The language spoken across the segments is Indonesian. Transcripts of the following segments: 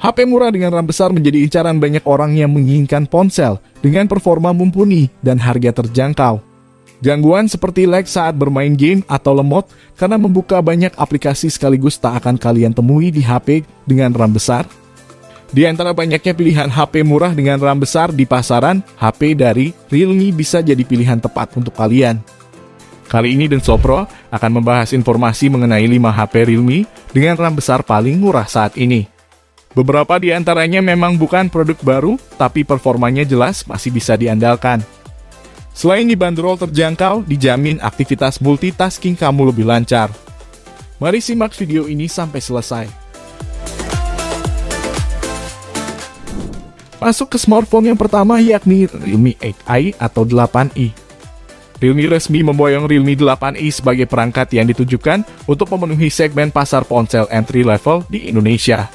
HP murah dengan RAM besar menjadi incaran banyak orang yang menginginkan ponsel dengan performa mumpuni dan harga terjangkau. Gangguan seperti lag saat bermain game atau lemot karena membuka banyak aplikasi sekaligus tak akan kalian temui di HP dengan RAM besar. Di antara banyaknya pilihan HP murah dengan RAM besar di pasaran, HP dari Realme bisa jadi pilihan tepat untuk kalian. Kali ini Denso Pro akan membahas informasi mengenai 5 HP Realme dengan RAM besar paling murah saat ini. Beberapa di antaranya memang bukan produk baru, tapi performanya jelas masih bisa diandalkan. Selain dibanderol terjangkau, dijamin aktivitas multitasking kamu lebih lancar. Mari simak video ini sampai selesai. Masuk ke smartphone yang pertama yakni Realme 8i atau 8i. Realme resmi memboyong Realme 8i sebagai perangkat yang ditujukan untuk memenuhi segmen pasar ponsel entry level di Indonesia.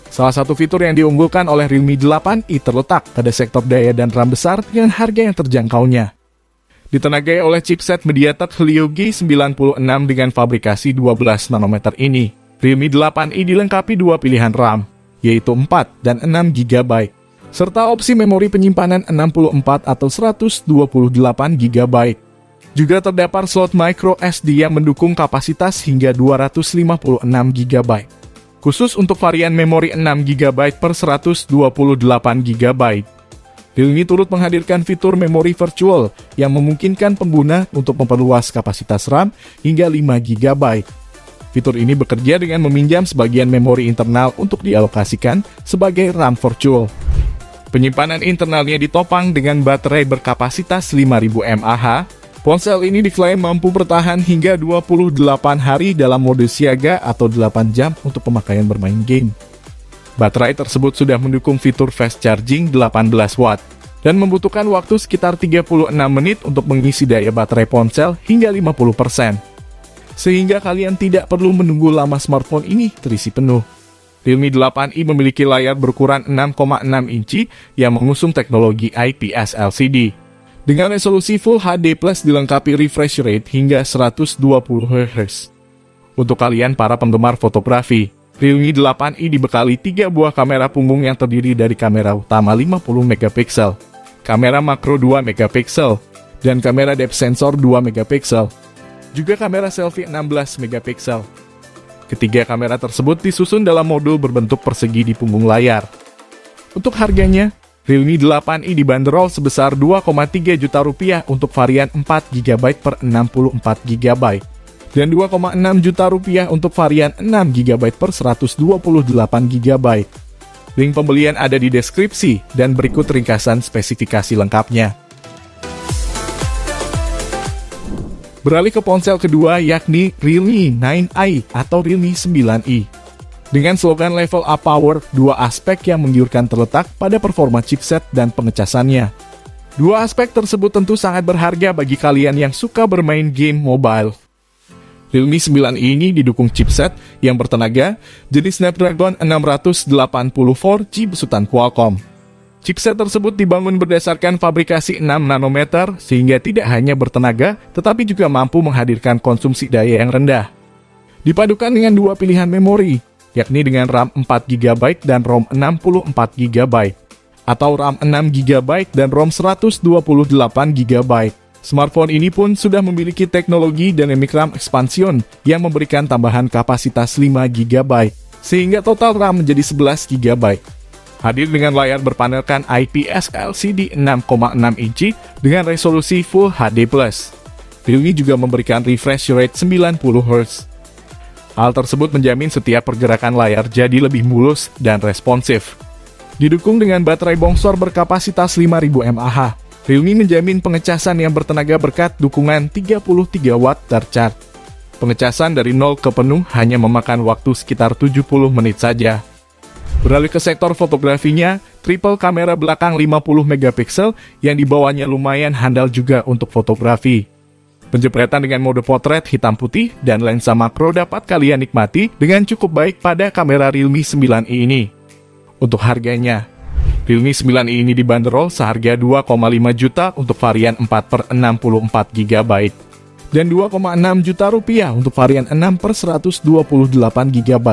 Salah satu fitur yang diunggulkan oleh Realme 8i terletak pada sektor daya dan RAM besar dengan harga yang terjangkaunya. Ditenagai oleh chipset MediaTek Helio G96 dengan fabrikasi 12 nanometer ini, Realme 8i dilengkapi dua pilihan RAM, yaitu 4 dan 6 GB. Serta opsi memori penyimpanan 64 atau 128 GB. Juga terdapat slot micro SD yang mendukung kapasitas hingga 256 GB. Khusus untuk varian memori 6 GB per 128 GB. Realme turut menghadirkan fitur memori virtual yang memungkinkan pengguna untuk memperluas kapasitas RAM hingga 5 GB. Fitur ini bekerja dengan meminjam sebagian memori internal untuk dialokasikan sebagai RAM virtual. Penyimpanan internalnya ditopang dengan baterai berkapasitas 5000 mAh. Ponsel ini diklaim mampu bertahan hingga 28 hari dalam mode siaga atau 8 jam untuk pemakaian bermain game. Baterai tersebut sudah mendukung fitur fast charging 18 watt dan membutuhkan waktu sekitar 36 menit untuk mengisi daya baterai ponsel hingga 50%. Sehingga kalian tidak perlu menunggu lama smartphone ini terisi penuh. Realme 8i memiliki layar berukuran 6,6 inci yang mengusung teknologi IPS LCD. Dengan resolusi Full HD Plus dilengkapi refresh rate hingga 120 Hz. Untuk kalian para penggemar fotografi, Realme 8i dibekali 3 buah kamera punggung yang terdiri dari kamera utama 50 megapiksel, kamera makro 2 megapiksel, dan kamera depth sensor 2 megapiksel. Juga kamera selfie 16 megapiksel. Ketiga kamera tersebut disusun dalam modul berbentuk persegi di punggung layar. Untuk harganya, Realme 8i dibanderol sebesar 2,3 juta rupiah untuk varian 4 GB per 64 GB dan 2,6 juta rupiah untuk varian 6 GB per 128 GB. Link pembelian ada di deskripsi dan berikut ringkasan spesifikasi lengkapnya. Beralih ke ponsel kedua yakni Realme 9i atau Realme 9i. Dengan slogan level up power, dua aspek yang menggiurkan terletak pada performa chipset dan pengecasannya. Dua aspek tersebut tentu sangat berharga bagi kalian yang suka bermain game mobile. Realme 9i ini didukung chipset yang bertenaga jenis Snapdragon 680 4G besutan Qualcomm. Chipset tersebut dibangun berdasarkan fabrikasi 6 nanometer sehingga tidak hanya bertenaga tetapi juga mampu menghadirkan konsumsi daya yang rendah. Dipadukan dengan dua pilihan memori, yakni dengan RAM 4 GB dan ROM 64 GB atau RAM 6 GB dan ROM 128 GB. Smartphone ini pun sudah memiliki teknologi Dynamic RAM Expansion yang memberikan tambahan kapasitas 5 GB sehingga total RAM menjadi 11 GB. Hadir dengan layar berpanelkan IPS LCD 6,6 inci dengan resolusi Full HD+. Realme juga memberikan refresh rate 90 Hz. Hal tersebut menjamin setiap pergerakan layar jadi lebih mulus dan responsif. Didukung dengan baterai bongsor berkapasitas 5000 mAh, Realme menjamin pengecasan yang bertenaga berkat dukungan 33 watt charge. Pengecasan dari 0 ke penuh hanya memakan waktu sekitar 70 menit saja. Beralih ke sektor fotografinya, triple kamera belakang 50 megapiksel yang dibawanya lumayan handal juga untuk fotografi. Penjepretan dengan mode potret hitam putih dan lensa makro dapat kalian nikmati dengan cukup baik pada kamera Realme 9i ini. Untuk harganya, Realme 9i ini dibanderol seharga 2,5 juta untuk varian 4 per 64 GB dan 2,6 juta rupiah untuk varian 6 per 128 GB.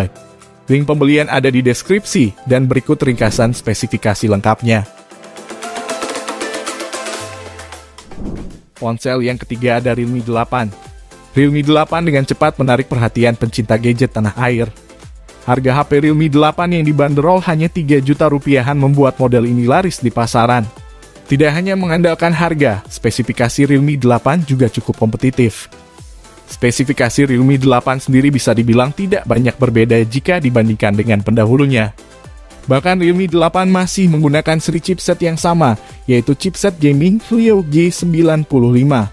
Link pembelian ada di deskripsi, dan berikut ringkasan spesifikasi lengkapnya. Ponsel yang ketiga ada Realme 8. Realme 8 dengan cepat menarik perhatian pencinta gadget tanah air. Harga HP Realme 8 yang dibanderol hanya 3 juta rupiahan membuat model ini laris di pasaran. Tidak hanya mengandalkan harga, spesifikasi Realme 8 juga cukup kompetitif. Spesifikasi Realme 8 sendiri bisa dibilang tidak banyak berbeda jika dibandingkan dengan pendahulunya. Bahkan Realme 8 masih menggunakan seri chipset yang sama, yaitu chipset gaming Helio G95.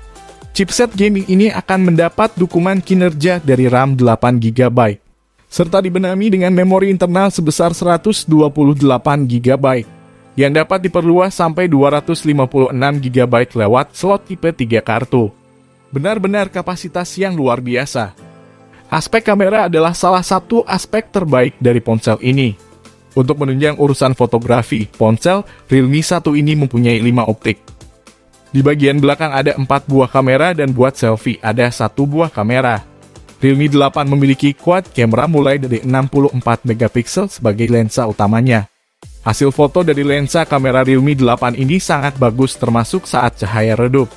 Chipset gaming ini akan mendapat dukungan kinerja dari RAM 8GB, serta dibenami dengan memori internal sebesar 128GB, yang dapat diperluas sampai 256GB lewat slot tipe 3 kartu. Benar-benar kapasitas yang luar biasa. Aspek kamera adalah salah satu aspek terbaik dari ponsel ini. Untuk menunjang urusan fotografi, ponsel Realme 1 ini mempunyai 5 optik. Di bagian belakang ada 4 buah kamera dan buat selfie ada 1 buah kamera. Realme 8 memiliki quad kamera mulai dari 64 megapiksel sebagai lensa utamanya. Hasil foto dari lensa kamera Realme 8 ini sangat bagus termasuk saat cahaya redup.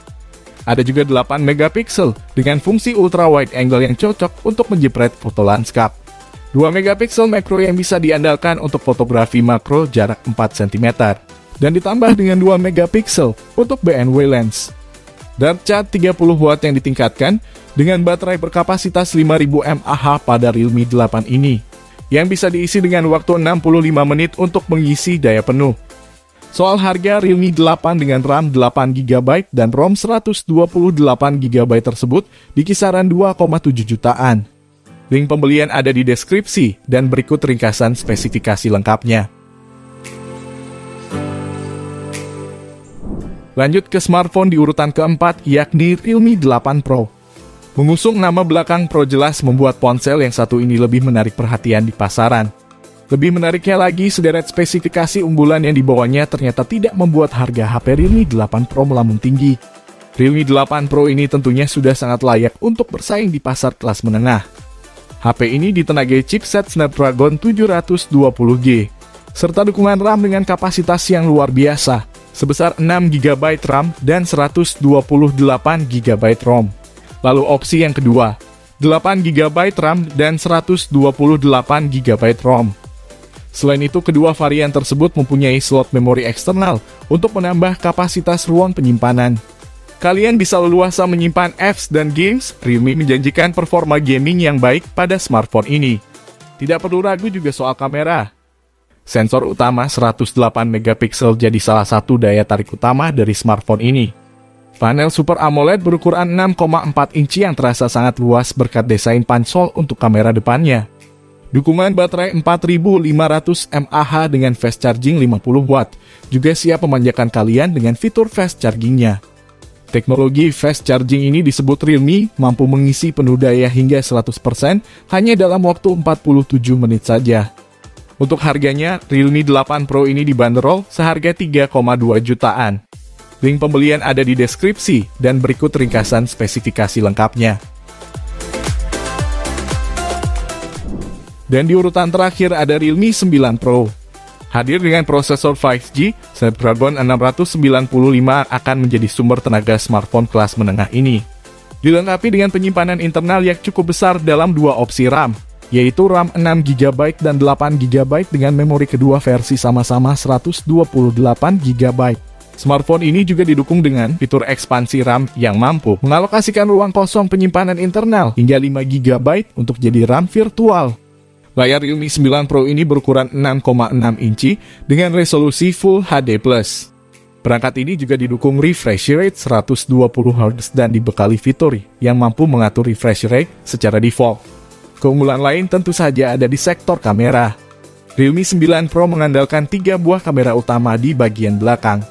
Ada juga 8 megapiksel dengan fungsi ultra wide angle yang cocok untuk menjepret foto lanskap. 2 megapiksel makro yang bisa diandalkan untuk fotografi makro jarak 4 cm. Dan ditambah dengan 2 megapiksel untuk BNW lens. Dart Charge 30 watt yang ditingkatkan dengan baterai berkapasitas 5000 mAh pada Realme 8 ini, yang bisa diisi dengan waktu 65 menit untuk mengisi daya penuh. Soal harga, Realme 8 dengan RAM 8GB dan ROM 128GB tersebut di kisaran 2,7 jutaan. Link pembelian ada di deskripsi, dan berikut ringkasan spesifikasi lengkapnya. Lanjut ke smartphone di urutan keempat, yakni Realme 8 Pro. Mengusung nama belakang Pro jelas membuat ponsel yang satu ini lebih menarik perhatian di pasaran. Lebih menariknya lagi, sederet spesifikasi unggulan yang dibawanya ternyata tidak membuat harga HP Realme 8 Pro melambung tinggi. Realme 8 Pro ini tentunya sudah sangat layak untuk bersaing di pasar kelas menengah. HP ini ditenagai chipset Snapdragon 720G, serta dukungan RAM dengan kapasitas yang luar biasa, sebesar 6GB RAM dan 128GB ROM. Lalu opsi yang kedua, 8GB RAM dan 128GB ROM. Selain itu, kedua varian tersebut mempunyai slot memori eksternal untuk menambah kapasitas ruang penyimpanan. Kalian bisa leluasa menyimpan apps dan games. Realme menjanjikan performa gaming yang baik pada smartphone ini. Tidak perlu ragu juga soal kamera. Sensor utama 108 megapiksel jadi salah satu daya tarik utama dari smartphone ini. Panel Super AMOLED berukuran 6,4 inci yang terasa sangat luas berkat desain pansol untuk kamera depannya. Dukungan baterai 4500 mAh dengan fast charging 50 watt, juga siap memanjakan kalian dengan fitur fast chargingnya. Teknologi fast charging ini disebut Realme mampu mengisi penuh daya hingga 100% hanya dalam waktu 47 menit saja. Untuk harganya, Realme 8 Pro ini dibanderol seharga 3,2 jutaan. Link pembelian ada di deskripsi, dan berikut ringkasan spesifikasi lengkapnya. Dan di urutan terakhir ada Realme 9 Pro. Hadir dengan prosesor 5G, Snapdragon 695 akan menjadi sumber tenaga smartphone kelas menengah ini. Dilengkapi dengan penyimpanan internal yang cukup besar dalam 2 opsi RAM, yaitu RAM 6GB dan 8GB dengan memori kedua versi sama-sama 128GB. Smartphone ini juga didukung dengan fitur ekspansi RAM yang mampu mengalokasikan ruang kosong penyimpanan internal hingga 5GB untuk jadi RAM virtual. Layar Realme 9 Pro ini berukuran 6,6 inci dengan resolusi Full HD+. Perangkat ini juga didukung refresh rate 120Hz dan dibekali fitur yang mampu mengatur refresh rate secara default. Keunggulan lain tentu saja ada di sektor kamera. Realme 9 Pro mengandalkan 3 buah kamera utama di bagian belakang,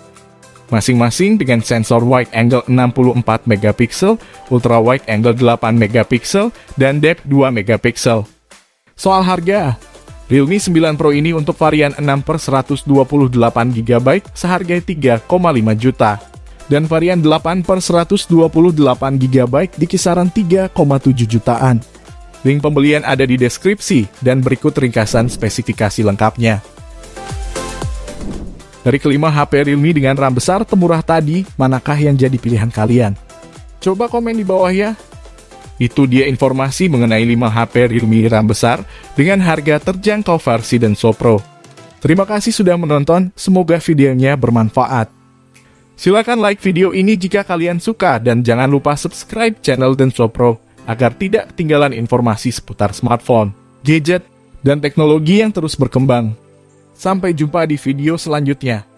masing-masing dengan sensor wide angle 64 megapiksel, ultra wide angle 8 megapiksel, dan depth 2 megapiksel. Soal harga, Realme 9 Pro ini untuk varian 6/128GB seharga 3,5 juta, dan varian 8/128GB di kisaran 3,7 jutaan. Link pembelian ada di deskripsi dan berikut ringkasan spesifikasi lengkapnya. Dari kelima HP Realme dengan RAM besar temurah tadi, manakah yang jadi pilihan kalian? Coba komen di bawah ya. Itu dia informasi mengenai 5 HP Realme RAM besar dengan harga terjangkau versi Denso Pro. Terima kasih sudah menonton, semoga videonya bermanfaat. Silakan like video ini jika kalian suka dan jangan lupa subscribe channel Denso Pro agar tidak ketinggalan informasi seputar smartphone, gadget, dan teknologi yang terus berkembang. Sampai jumpa di video selanjutnya.